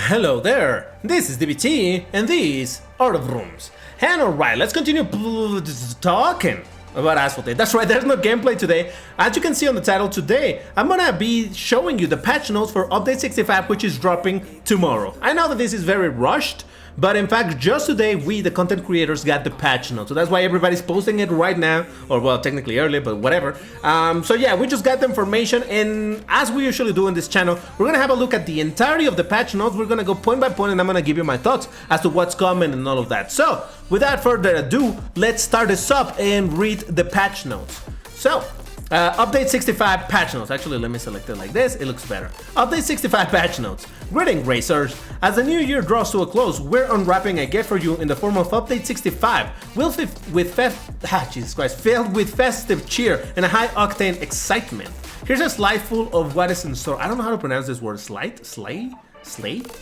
Hello there, this is DBT, and these are the rooms. And alright, let's continue talking about Asphalt. That's right, there's no gameplay today. As you can see on the title today, I'm gonna be showing you the patch notes for Update 65, which is dropping tomorrow. I know that this is very rushed, but in fact, just today, we, the content creators, got the patch notes. So that's why everybody's posting it right now, or well, technically early, but whatever. So yeah, we just got the information, and as we usually do in this channel, we're gonna have a look at the entirety of the patch notes. We're gonna go point by point, and I'm gonna give you my thoughts as to what's coming and all of that. So, without further ado, let's start this up and read the patch notes. So, Update 65 patch notes. Actually, let me select it like this, it looks better. Update 65 patch notes. Greeting, racers. As the new year draws to a close, we're unwrapping a gift for you in the form of Update 65, filled with festive cheer and a high-octane excitement. Here's a slide full of what is in store. I don't know how to pronounce this word. Slay?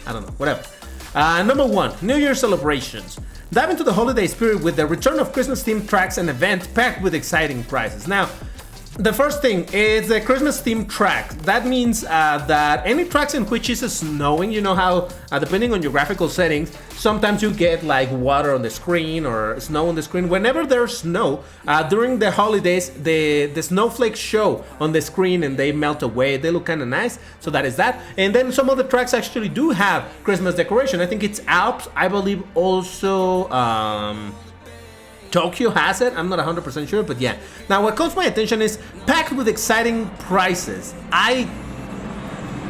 I don't know, whatever. Number 1, New Year celebrations. Dive into the holiday spirit with the return of Christmas-themed tracks and event packed with exciting prizes. Now, the first thing is the Christmas themed track. That means that any tracks in which is snowing, you know how depending on your graphical settings, sometimes you get like water on the screen or snow on the screen. Whenever there's snow during the holidays, the snowflakes show on the screen and they melt away. They look kind of nice. So that is that. And then some of the tracks actually do have Christmas decoration. I think it's Alps. I believe also Tokyo has it, I'm not 100% sure, but yeah. Now what caught my attention is packed with exciting prizes. I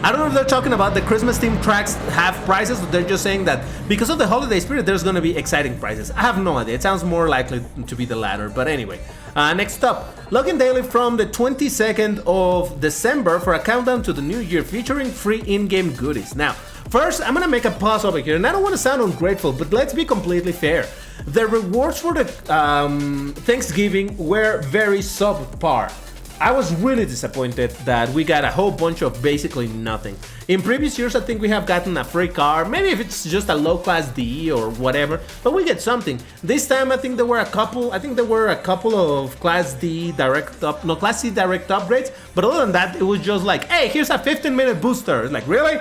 don't know if they're talking about the Christmas themed tracks have prizes, or they're just saying that because of the holiday spirit there's gonna be exciting prizes. I have no idea, it sounds more likely to be the latter, but anyway. Next up, log in daily from the 22nd of December for a countdown to the new year featuring free in-game goodies. Now, first, I'm gonna make a pause over here, and I don't want to sound ungrateful, but let's be completely fair. The rewards for the Thanksgiving were very subpar. I was really disappointed that we got a whole bunch of basically nothing. In previous years, I think we have gotten a free car, maybe if it's just a low class D or whatever, but we get something. This time, I think there were a couple of class D class C direct upgrades, but other than that, it was just like, hey, here's a 15-minute booster. It's like, really?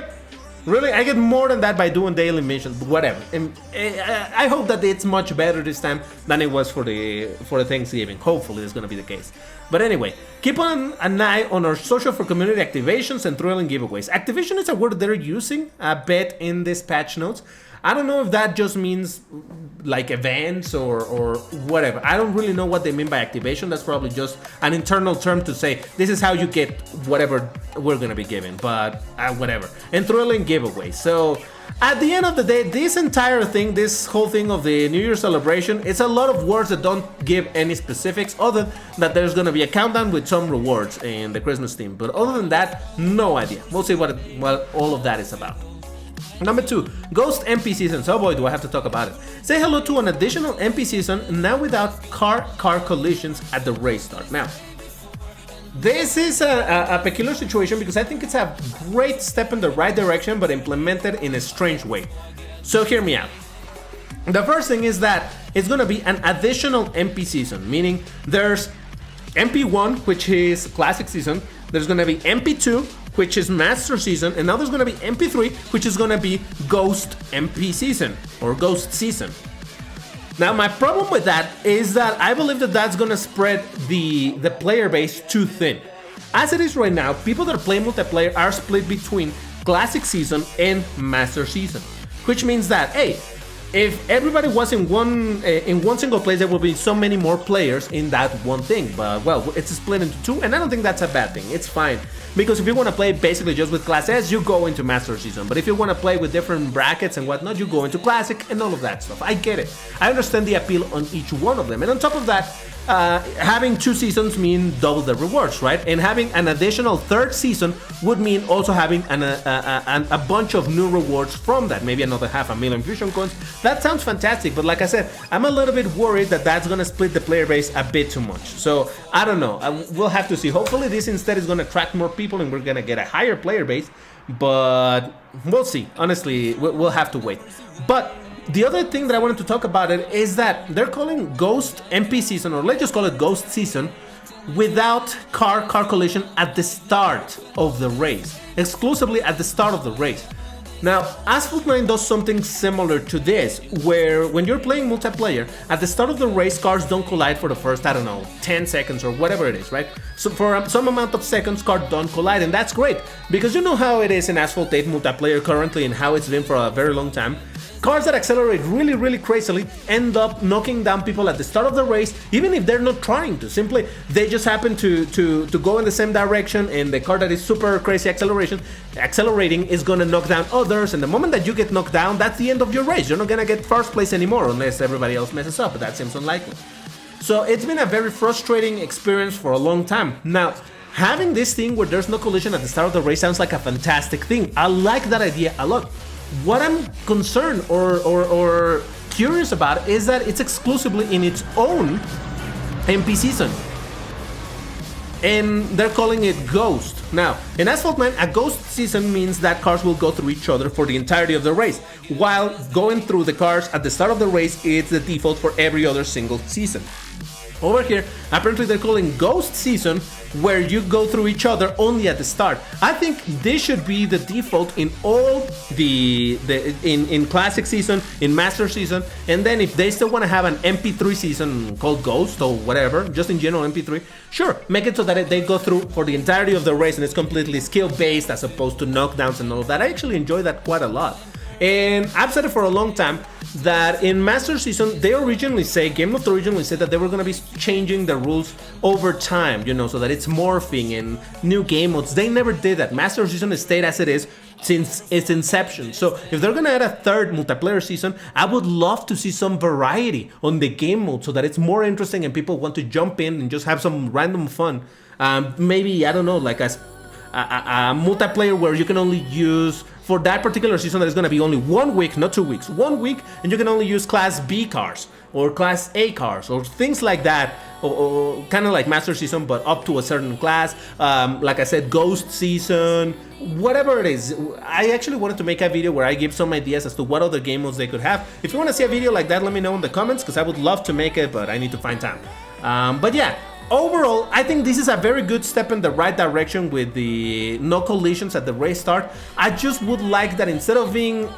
Really? I get more than that by doing daily missions, but whatever. And I hope that it's much better this time than it was for the Thanksgiving. Hopefully it's gonna be the case. But anyway, keep on an eye on our social for community activations and thrilling giveaways. Activation is a word they're using a bit in this patch notes. I don't know if that just means like events or whatever. I don't really know what they mean by activation. That's probably just an internal term to say this is how you get whatever we're gonna be giving, but whatever. And thrilling giveaways. So at the end of the day, this entire thing, this whole thing of the New Year celebration, it's a lot of words that don't give any specifics other than that there's gonna be a countdown with some rewards in the Christmas theme. But other than that, no idea. We'll see what all of that is about. Number 2, Ghost MP Seasons. Oh boy, do I have to talk about it. Say hello to an additional MP season, now without car collisions at the race start. Now, this is a peculiar situation because I think it's a great step in the right direction, but implemented in a strange way. So hear me out. The first thing is that it's gonna be an additional MP season, meaning there's MP1, which is Classic Season, there's gonna be MP2, which is Master Season, and now there's gonna be MP3, which is gonna be Ghost MP Season, or Ghost Season. Now, my problem with that is that I believe that that's gonna spread the player base too thin. As it is right now, people that play multiplayer are split between Classic Season and Master Season, which means that, hey, if everybody was in one single place, there will be so many more players in that one thing. But well, it's split into two, and I don't think that's a bad thing. It's fine, because if you want to play basically just with Class S, you go into Master Season. But if you want to play with different brackets and whatnot, you go into Classic and all of that stuff. I get it. I understand the appeal on each one of them, and on top of that, having 2 seasons mean double the rewards, right? And having an additional 3rd season would mean also having a bunch of new rewards from that, maybe another 500,000 fusion coins. That sounds fantastic, but like I said, I'm a little bit worried that that's gonna split the player base a bit too much. So I don't know, we'll have to see. Hopefully this instead is gonna attract more people and we're gonna get a higher player base, but we'll see. Honestly, we'll have to wait. But the other thing that I wanted to talk about it is that they're calling Ghost MP Season, or let's just call it Ghost Season, without car collision at the start of the race, exclusively at the start of the race. Now, Asphalt 9 does something similar to this, where when you're playing multiplayer, at the start of the race, cars don't collide for the first, I don't know, 10 seconds or whatever it is, right? So for some amount of seconds, cars don't collide, and that's great, because you know how it is in Asphalt 8 multiplayer currently and how it's been for a very long time. Cars that accelerate really crazily end up knocking down people at the start of the race, even if they're not trying to. Simply, they just happen to go in the same direction, and the car that is super crazy accelerating is gonna knock down others, and the moment that you get knocked down, that's the end of your race. You're not gonna get first place anymore unless everybody else messes up, but that seems unlikely. So it's been a very frustrating experience for a long time. Now, having this thing where there's no collision at the start of the race sounds like a fantastic thing. I like that idea a lot. What I'm concerned or curious about is that it's exclusively in its own MP season. And they're calling it Ghost. Now, in Asphalt 9, a Ghost season means that cars will go through each other for the entirety of the race, while going through the cars at the start of the race is the default for every other single season. Over here, apparently they're calling Ghost Season, where you go through each other only at the start. I think this should be the default in all in Classic Season, in Master Season, and then if they still want to have an MP3 season called Ghost or whatever, just in general MP3, sure, make it so that they go through for the entirety of the race and it's completely skill-based as opposed to knockdowns and all of that. I actually enjoy that quite a lot. And I've said it for a long time that in Master Season, Game Loft originally said that they were going to be changing the rules over time, you know, so that it's morphing and new game modes. They never did that. Master Season stayed as it is since its inception. So if they're going to add a third multiplayer season, I would love to see some variety on the game mode so that it's more interesting and people want to jump in and just have some random fun. Maybe, I don't know, like a multiplayer where you can only use, for that particular season, there's going to be only 1 week, not 2 weeks, 1 week, and you can only use Class B cars or Class A cars or things like that, or kind of like Master Season, but up to a certain class. Like I said, Ghost Season, whatever it is. I actually wanted to make a video where I give some ideas as to what other game modes they could have. If you want to see a video like that, let me know in the comments, because I would love to make it, but I need to find time. But yeah. Overall, I think this is a very good step in the right direction with the no collisions at the race start. I just would like that instead of being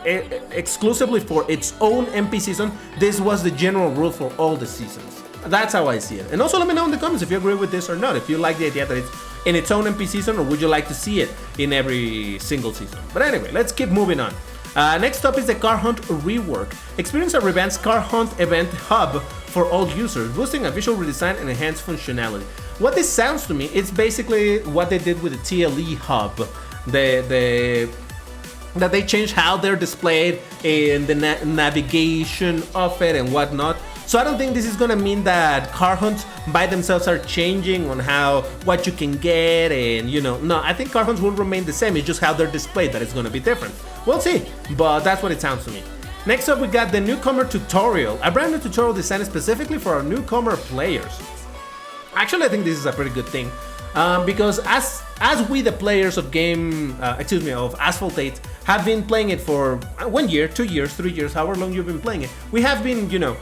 exclusively for its own MP season, this was the general rule for all the seasons. That's how I see it. And also let me know in the comments if you agree with this or not. If you like the idea that it's in its own MP season, or would you like to see it in every single season? But anyway, let's keep moving on. Next up is the Car Hunt rework. Experience a revamped Car Hunt event hub for all users, boosting a visual redesign and enhanced functionality. What this sounds to me, it's basically what they did with the TLE hub. That they changed how they're displayed and the navigation of it and whatnot. So I don't think this is gonna mean that car hunts by themselves are changing on what you can get, and you know, no, I think car hunts will remain the same. It's just how they're displayed that it's gonna be different. We'll see, but that's what it sounds to me. Next up, we got the newcomer tutorial, a brand new tutorial designed specifically for our newcomer players. Actually, I think this is a pretty good thing, because as we, the players of of Asphalt 8, have been playing it for 1 year, 2 years, 3 years, however long you've been playing it, we have been, you know,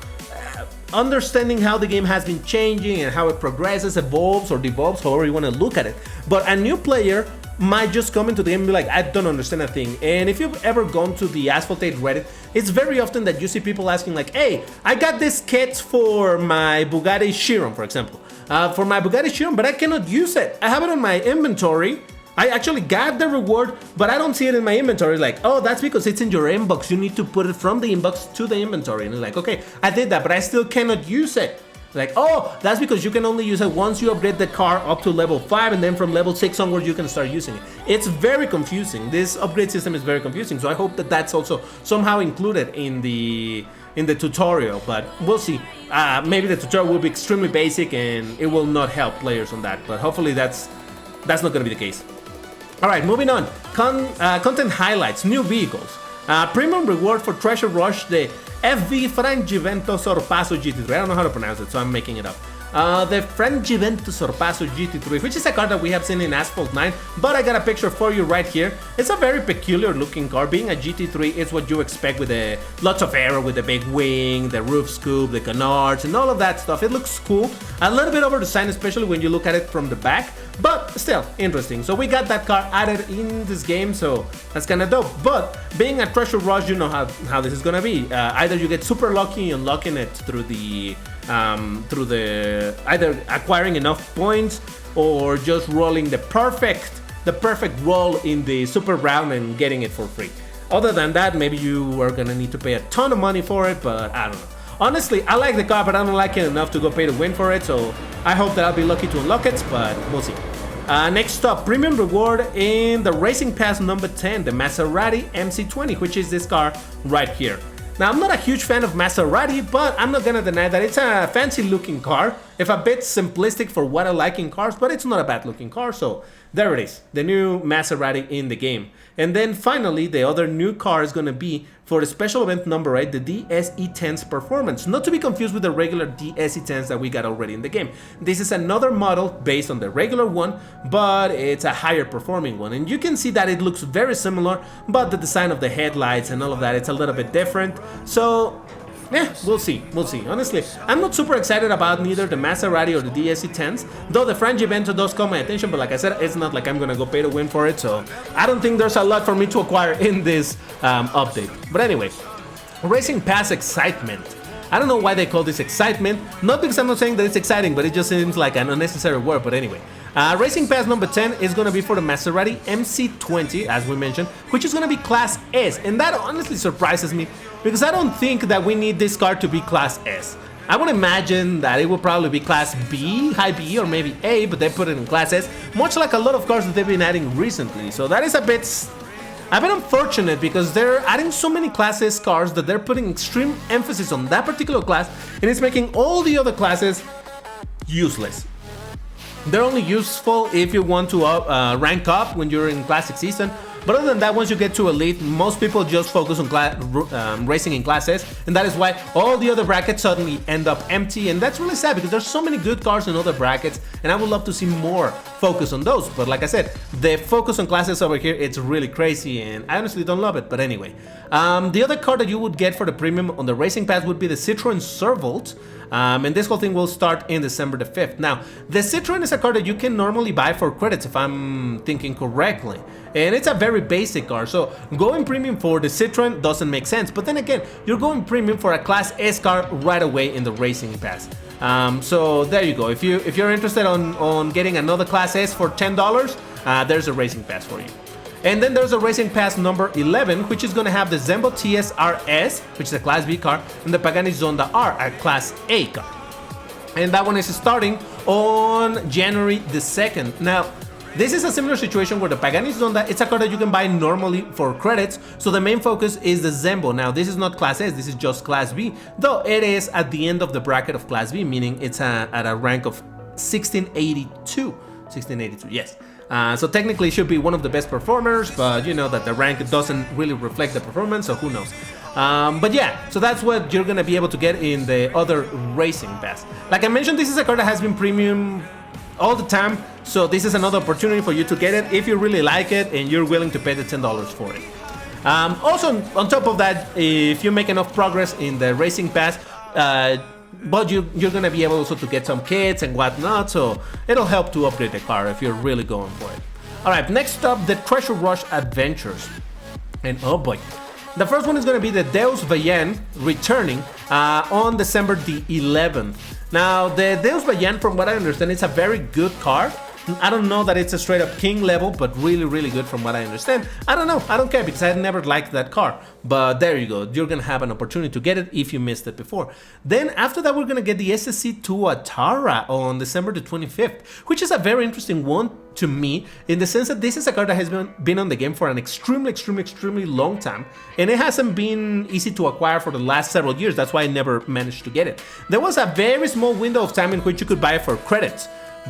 understanding how the game has been changing and how it progresses, evolves, or devolves, however you want to look at it. But a new player might just come into the game and be like, I don't understand a thing. And if you've ever gone to the Asphalt 8 Reddit, it's very often that you see people asking like, hey, I got this kit for my Bugatti Chiron, for example. For my Bugatti Chiron, but I cannot use it. I have it on my inventory. I actually got the reward, but I don't see it in my inventory. Like, oh, that's because it's in your inbox. You need to put it from the inbox to the inventory. And it's like, okay, I did that, but I still cannot use it. Like, oh, that's because you can only use it once you upgrade the car up to level 5, and then from level 6 onwards you can start using it. It's very confusing. This upgrade system is very confusing, so I hope that that's also somehow included in the tutorial, but we'll see. Maybe the tutorial will be extremely basic and it will not help players on that, but hopefully that's not going to be the case. Alright, moving on. Content highlights, new vehicles. Premium reward for Treasure Rush, the FV Frangivento Sorpasso GT3. I don't know how to pronounce it, so I'm making it up. The Frangivento Sorpasso GT3, which is a car that we have seen in Asphalt 9, but I got a picture for you right here. It's a very peculiar looking car. Being a GT3, it's what you expect with lots of aero, with the big wing, the roof scoop, the canards, and all of that stuff. It looks cool. A little bit over designed, especially when you look at it from the back, but still interesting. So we got that car added in this game, so that's kind of dope. But being a treasure rush, you know how this is gonna be. Either you get super lucky unlocking it through the either acquiring enough points or just rolling the perfect roll in the super round and getting it for free. Other than that, maybe you are gonna need to pay a ton of money for it, but I don't know. Honestly, I like the car, but I don't like it enough to go pay to win for it, so I hope that I'll be lucky to unlock it, but we'll see. Next up, premium reward in the Racing Pass number 10, the Maserati MC20, which is this car right here. Now, I'm not a huge fan of Maserati, but I'm not gonna deny that it's a fancy looking car. If a bit simplistic for what I like in cars, but it's not a bad looking car, so there it is, the new Maserati in the game. And then finally, the other new car is gonna be for the special event number 8, the DSE10's Performance. Not to be confused with the regular DSE10s that we got already in the game. This is another model based on the regular one, but it's a higher performing one. And you can see that it looks very similar, but the design of the headlights and all of that, it's a little bit different. So, yeah, we'll see. Honestly, I'm not super excited about neither the Maserati or the DSE10s, though the Frangivento does call my attention, but like I said, it's not like I'm gonna go pay to win for it, so I don't think there's a lot for me to acquire in this update. But anyway, Racing Pass excitement. I don't know why they call this excitement, not because I'm not saying that it's exciting, but it just seems like an unnecessary word, but anyway. Racing Pass number 10 is going to be for the Maserati MC20, as we mentioned, which is going to be Class S, and that honestly surprises me, because I don't think that we need this car to be Class S. I would imagine that it would probably be Class B, High B, or maybe A, but they put it in Class S, much like a lot of cars that they've been adding recently, so that is a bit unfortunate, because they're adding so many Class S cars that they're putting extreme emphasis on that particular class, and it's making all the other classes useless. They're only useful if you want to rank up when you're in Classic Season, but other than that, once you get to Elite, most people just focus on racing in Class S, and that is why all the other brackets suddenly end up empty, and that's really sad because there's so many good cars in other brackets, and I would love to see more focus on those, but like I said, the focus on Class S over here, it's really crazy, and I honestly don't love it, but anyway. The other car that you would get for the premium on the Racing Pass would be the Citroen Servolt, and this whole thing will start in December the 5th. Now, the Citroen is a car that you can normally buy for credits, if I'm thinking correctly. And it's a very basic car, so going premium for the Citroen doesn't make sense. But then again, you're going premium for a Class S car right away in the Racing Pass. So there you go. If you're interested on getting another Class S for $10, there's a Racing Pass for you. And then there's a Racing Pass number 11, which is going to have the Zembo TS RS, which is a Class B car, and the Pagani Zonda R, a Class A car. And that one is starting on January the 2nd. Now, this is a similar situation where the Pagani Zonda, it's a car that you can buy normally for credits, so the main focus is the Zembo. Now, this is not Class S, this is just Class B, though it is at the end of the bracket of Class B, meaning it's at a rank of 1682. 1682, yes. So technically it should be one of the best performers, but you know that the rank doesn't really reflect the performance, so who knows. But yeah, so that's what you're gonna be able to get in the other Racing Pass. Like I mentioned, this is a car that has been premium all the time, so this is another opportunity for you to get it if you really like it and you're willing to pay the $10 for it. Also, on top of that, if you make enough progress in the Racing Pass, but you're gonna be able also to get some kits and whatnot, so it'll help to upgrade the car if you're really going for it. Alright, next up, the Treasure Rush Adventures. And oh boy, the first one is gonna be the Deus Vayan returning on December the 11th. Now, the Deus Vayan, from what I understand, it's a very good car. I don't know that it's a straight up king level, but really, really good from what I understand. I don't know, I don't care because I never liked that car. But there you go, you're gonna have an opportunity to get it if you missed it before. Then after that, we're gonna get the SSC Tuatara on December the 25th, which is a very interesting one to me, in the sense that this is a car that has been on the game for an extremely long time, and it hasn't been easy to acquire for the last several years. That's why I never managed to get it. There was a very small window of time in which you could buy it for credits,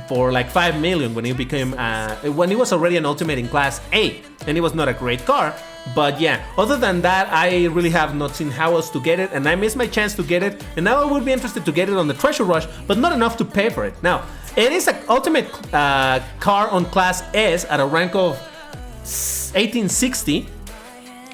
for like 5 million when it became when it was already an Ultimate in Class A, and it was not a great car. But yeah, other than that, I really have not seen how else to get it, and I missed my chance to get it, and now I would be interested to get it on the Treasure Rush, but not enough to pay for it. Now, it is an Ultimate car on Class S at a rank of 1860,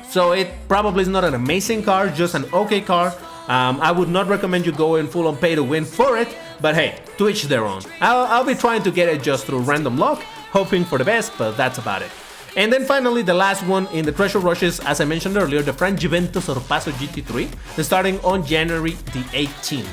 so it probably is not an amazing car, just an okay car. I would not recommend you go in full on pay to win for it, but hey, to each their own. I'll be trying to get it just through random luck, hoping for the best, but that's about it. And then finally, the last one in the treasure rushes, as I mentioned earlier, the Frangivento Sorpasso GT3, starting on January the 18th.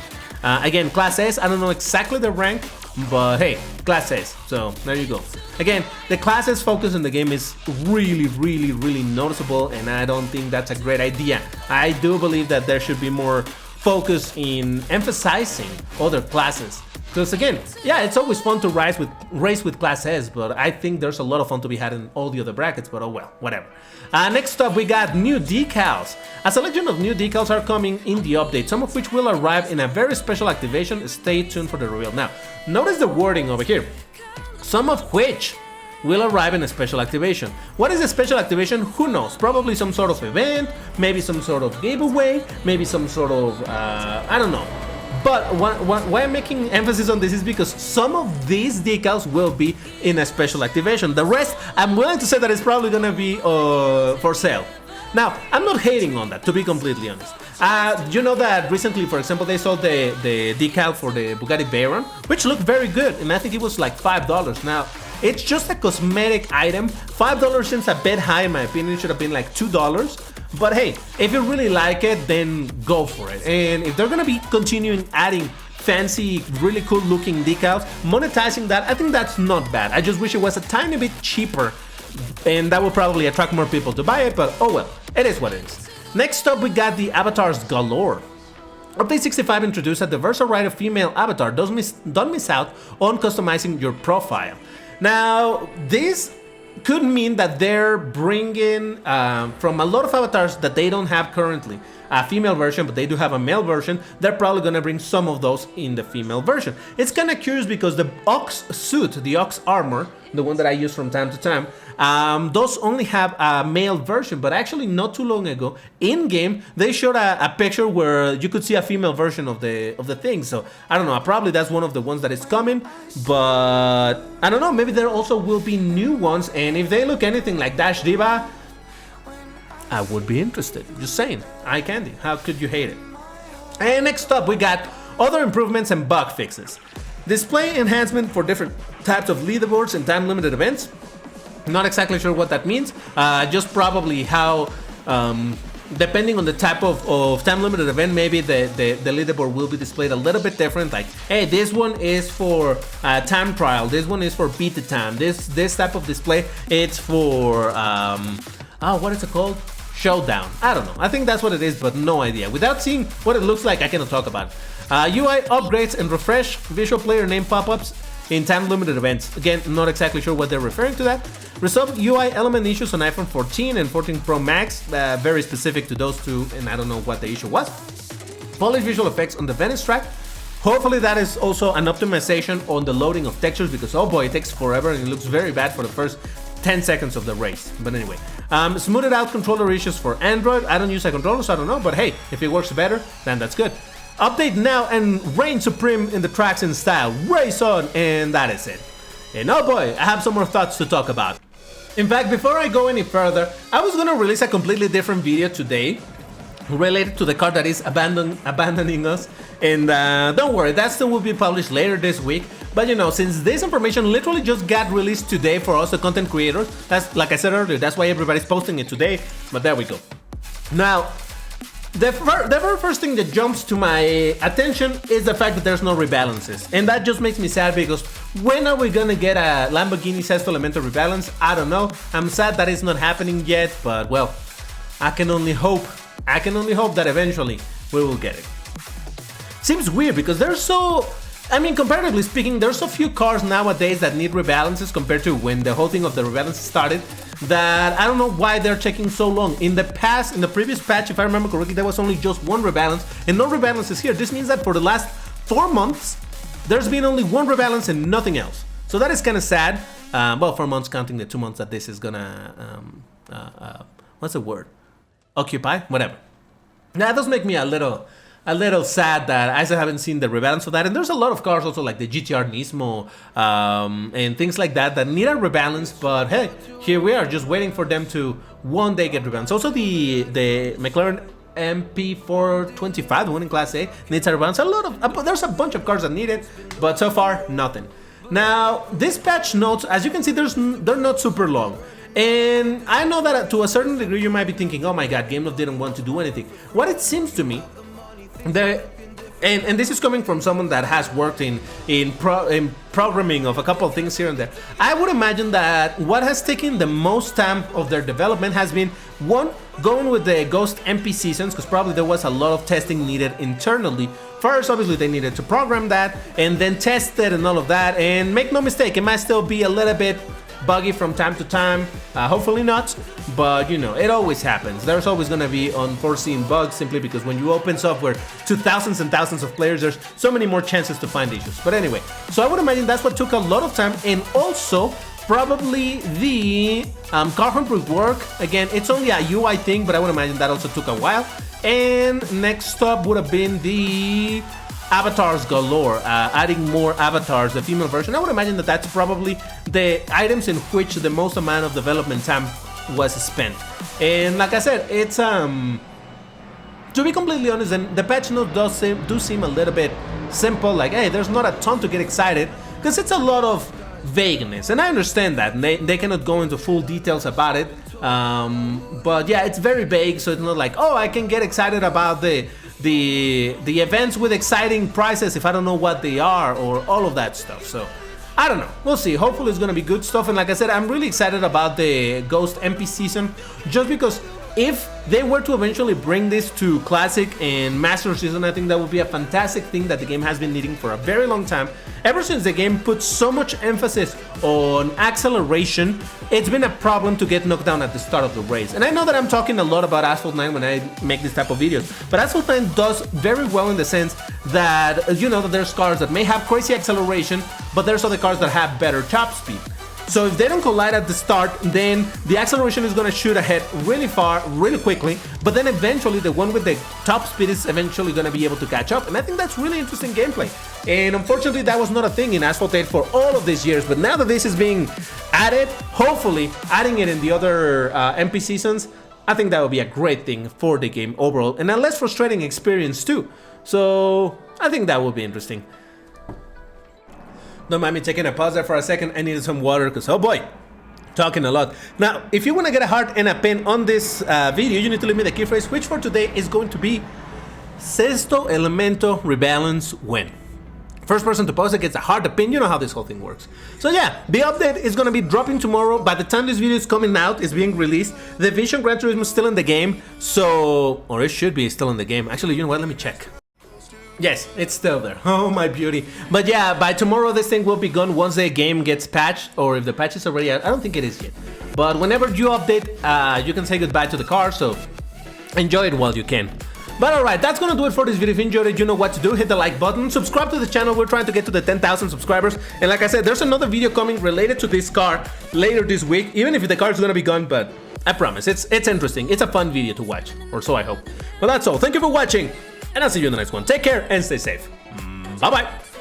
Again, Class S, I don't know exactly the rank, but hey, Class S, so there you go. Again, the Class S focus in the game is really noticeable, and I don't think that's a great idea. I do believe that there should be more focus in emphasizing other classes. Because again, yeah, it's always fun to race with Class S, but I think there's a lot of fun to be had in all the other brackets, but oh well, whatever. Next up, we got new decals. A selection of new decals are coming in the update, some of which will arrive in a very special activation. Stay tuned for the reveal. Now, notice the wording over here. Some of which will arrive in a special activation. What is a special activation? Who knows? Probably some sort of event, maybe some sort of giveaway, maybe some sort of, I don't know. But why I'm making emphasis on this is because some of these decals will be in a special activation. The rest, I'm willing to say that it's probably gonna be for sale. Now, I'm not hating on that, to be completely honest. You know that recently, for example, they sold the decal for the Bugatti Veyron, which looked very good, and I think it was like $5. Now, it's just a cosmetic item. $5 seems a bit high in my opinion. It should have been like $2. But hey, if you really like it, then go for it. And if they're gonna be continuing adding fancy, really cool looking decals, monetizing that, I think that's not bad. I just wish it was a tiny bit cheaper, and that would probably attract more people to buy it, but oh well, it is what it is. Next up, we got the avatars galore. Update 65 introduced a diverse array of female avatar. Don't miss out on customizing your profile. Now, this could mean that they're bringing from a lot of avatars that they don't have currently a female version, but they do have a male version. They're probably gonna bring some of those in the female version. It's kind of curious because the Ox suit, the Ox armor, the one that I use from time to time, those only have a male version, but actually not too long ago, in game, they showed a picture where you could see a female version of the thing. So I don't know, probably that's one of the ones that is coming, but I don't know, maybe there also will be new ones, and if they look anything like Dash Diva, I would be interested. Just saying, eye candy, how could you hate it? And next up, we got other improvements and bug fixes. Display enhancement for different types of leaderboards and time-limited events. Not exactly sure what that means. Just probably how, depending on the type of time-limited event, maybe the leaderboard will be displayed a little bit different. Like, hey, this one is for time trial. This one is for beat the time. This type of display, it's for what is it called? Showdown. I don't know. I think that's what it is, but no idea. Without seeing what it looks like, I cannot talk about it. UI upgrades and refresh visual player name pop-ups in time-limited events. Again, not exactly sure what they're referring to that. Resolve UI element issues on iPhone 14 and 14 Pro Max, very specific to those two, and I don't know what the issue was. Polish visual effects on the Venice track. Hopefully that is also an optimization on the loading of textures, because oh boy, it takes forever and it looks very bad for the first 10 seconds of the race. But anyway, smoothed out controller issues for Android. I don't use a controller, so I don't know, but hey, if it works better, then that's good. Update now and reign supreme in the tracks and style. Race on, and that is it. And oh boy, I have some more thoughts to talk about. In fact, before I go any further, I was gonna release a completely different video today related to the car that is abandoning us, and don't worry, that still will be published later this week. But you know, since this information literally just got released today for us, the content creators, that's like I said earlier, that's why everybody's posting it today. But there we go. Now, the very first thing that jumps to my attention is the fact that there's no rebalances, and that just makes me sad, because when are we gonna get a Lamborghini Sesto Elemento rebalance? I don't know. I'm sad that it's not happening yet, but well, I can only hope that eventually we will get it. Seems weird because there's so, I mean, comparatively speaking, there's so few cars nowadays that need rebalances compared to when the whole thing of the rebalances started, that I don't know why they're taking so long. In the past, in the previous patch, if I remember correctly, there was only just one rebalance and no rebalances here. This means that for the last 4 months, there's been only one rebalance and nothing else. So that is kind of sad. Well, 4 months counting the 2 months that this is gonna, what's the word? Occupy? Whatever. Now, that does make me a little sad that I still haven't seen the rebalance of that. And there's a lot of cars also like the GTR Nismo and things like that that need a rebalance, but hey, here we are just waiting for them to one day get rebalanced. Also the McLaren MP425, the one in Class A, needs a rebalance. There's a bunch of cars that need it, but so far, nothing. Now, these patch notes, as you can see, they're not super long. And I know that to a certain degree you might be thinking, oh my god, GameLoft didn't want to do anything. What it seems to me, and this is coming from someone that has worked in programming of a couple of things here and there, I would imagine that what has taken the most time of their development has been, one, going with the Ghost MP seasons, because probably there was a lot of testing needed internally. First, obviously, they needed to program that, and then test it and all of that, and make no mistake, it might still be a little bit buggy from time to time, hopefully not, but you know, it always happens. There's always going to be unforeseen bugs, simply because when you open software to thousands and thousands of players, there's so many more chances to find issues. But anyway, so I would imagine that's what took a lot of time, and also probably the car hunt rework. Again, it's only a UI thing, but I would imagine that also took a while. And next up would have been the avatars galore, adding more avatars, the female version. I would imagine that that's probably the items in which the most amount of development time was spent. And like I said, it's to be completely honest, and the patch notes do seem a little bit simple, like, hey, there's not a ton to get excited, because it's a lot of vagueness, and I understand that, and they cannot go into full details about it, but yeah, it's very vague, so it's not like, oh, I can get excited about the events with exciting prizes if I don't know what they are, or all of that stuff. So I don't know, we'll see. Hopefully it's gonna be good stuff, and like I said, I'm really excited about the Ghost MP season, just because if they were to eventually bring this to Classic and Master Season, I think that would be a fantastic thing that the game has been needing for a very long time. Ever since the game put so much emphasis on acceleration, it's been a problem to get knocked down at the start of the race. And I know that I'm talking a lot about Asphalt 9 when I make this type of videos, but Asphalt 9 does very well in the sense that, you know, that there's cars that may have crazy acceleration, but there's other cars that have better top speed. So if they don't collide at the start, then the acceleration is going to shoot ahead really far, really quickly, but then eventually the one with the top speed is eventually going to be able to catch up, and I think that's really interesting gameplay. And unfortunately that was not a thing in Asphalt 8 for all of these years, but now that this is being added, hopefully adding it in the other MP seasons, I think that would be a great thing for the game overall, and a less frustrating experience too. So I think that would be interesting. Don't mind me taking a pause there for a second. I needed some water because, oh boy, talking a lot. Now, if you want to get a heart and a pen on this video, you need to leave me the key phrase, which for today is going to be Sexto Elemento Rebalance Win. First person to post it gets a heart, a pin. You know how this whole thing works. So yeah, the update is going to be dropping tomorrow. By the time this video is coming out, it's being released. The Vision Gran Turismo is still in the game, so, or it should be still in the game. Actually, you know what? Let me check. Yes, it's still there. Oh, my beauty. But yeah, by tomorrow this thing will be gone once the game gets patched, or if the patch is already out. I don't think it is yet. But whenever you update, you can say goodbye to the car, so enjoy it while you can. But alright, that's gonna do it for this video. If you enjoyed it, you know what to do. Hit the like button, subscribe to the channel. We're trying to get to the 10,000 subscribers. And like I said, there's another video coming related to this car later this week, even if the car is gonna be gone, but I promise, it's interesting. It's a fun video to watch, or so I hope. But that's all. Thank you for watching, and I'll see you in the next one. Take care and stay safe. Bye-bye.